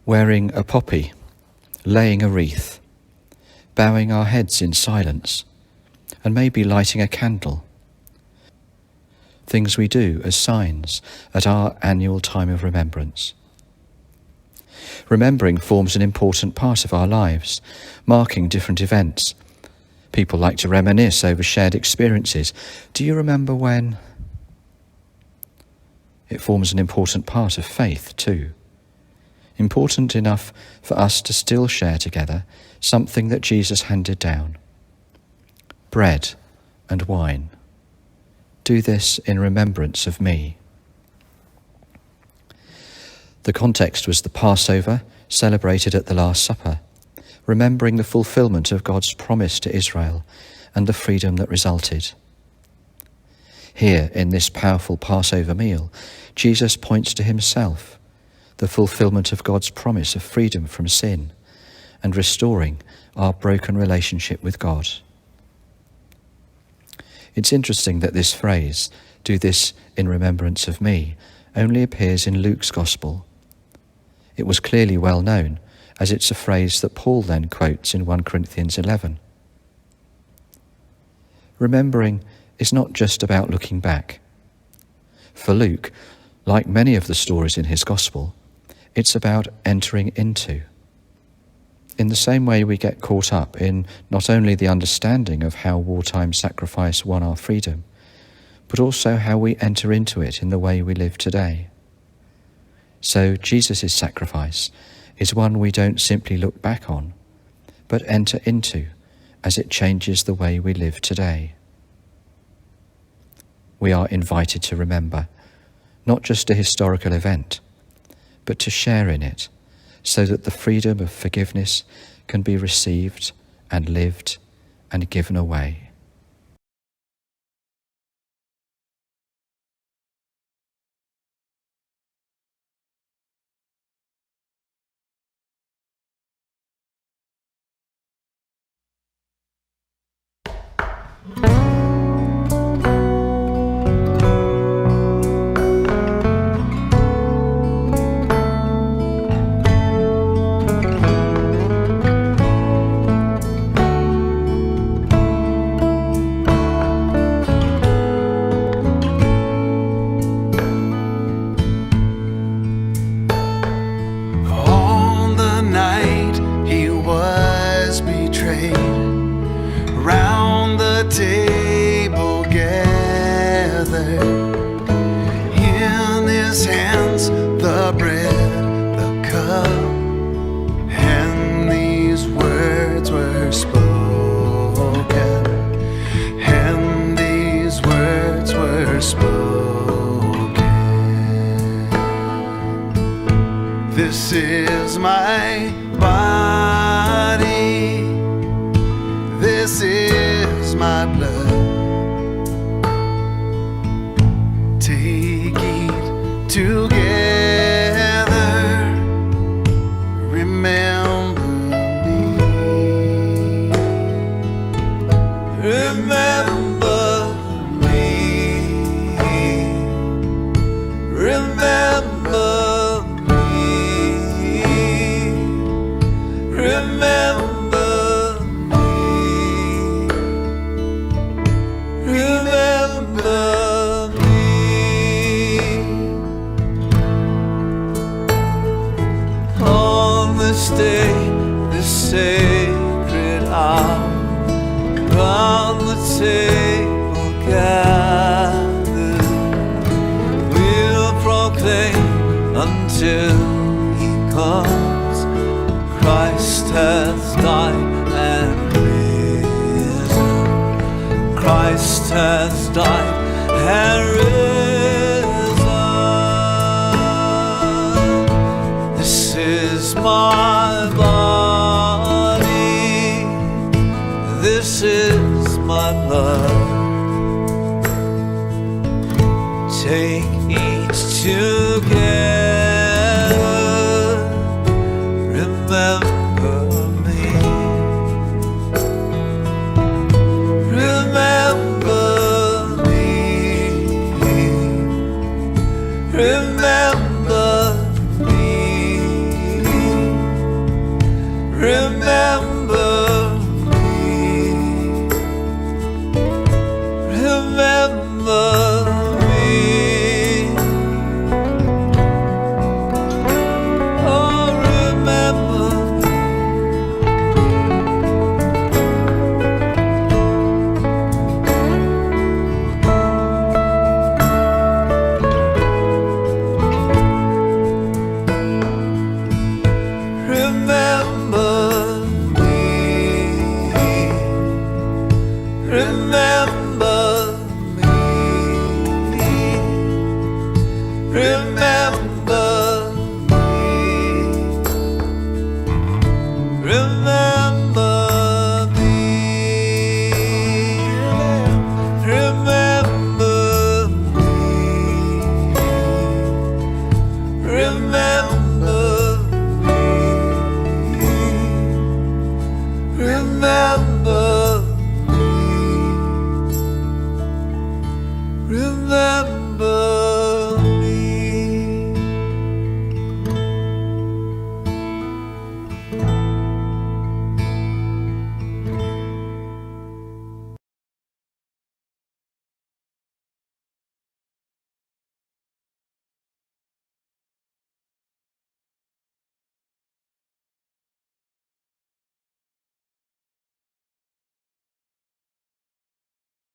wearing a poppy, laying a wreath, bowing our heads in silence, and maybe lighting a candle. Things we do as signs at our annual time of remembrance. Remembering forms an important part of our lives, marking different events. People like to reminisce over shared experiences. Do you remember when? It forms an important part of faith too. Important enough for us to still share together something that Jesus handed down. Bread and wine. Do this in remembrance of me. The context was the Passover, celebrated at the Last Supper, remembering the fulfillment of God's promise to Israel and the freedom that resulted. Here, in this powerful Passover meal, Jesus points to himself, the fulfillment of God's promise of freedom from sin and restoring our broken relationship with God. It's interesting that this phrase, "do this in remembrance of me," only appears in Luke's Gospel. It was clearly well known, as it's a phrase that Paul then quotes in 1 Corinthians 11. Remembering is not just about looking back. For Luke, like many of the stories in his Gospel, it's about entering into. In the same way we get caught up in not only the understanding of how wartime sacrifice won our freedom, but also how we enter into it in the way we live today. So Jesus' sacrifice is one we don't simply look back on, but enter into as it changes the way we live today. We are invited to remember, not just a historical event, but to share in it, so that the freedom of forgiveness can be received and lived and given away. Table gathered, in his hands the bread, the cup, and these words were spoken, and these words were spoken. This is my body, this is my blood. Take, eat together. Remember me. Remember me. Remember me. Remember. Day, the sacred hour, round the table gathered, we'll proclaim until he comes. Christ hath died and risen. Christ hath died and risen. This is my body, this is my blood. Take, eat together. Remember me. Remember me. Remember me. remember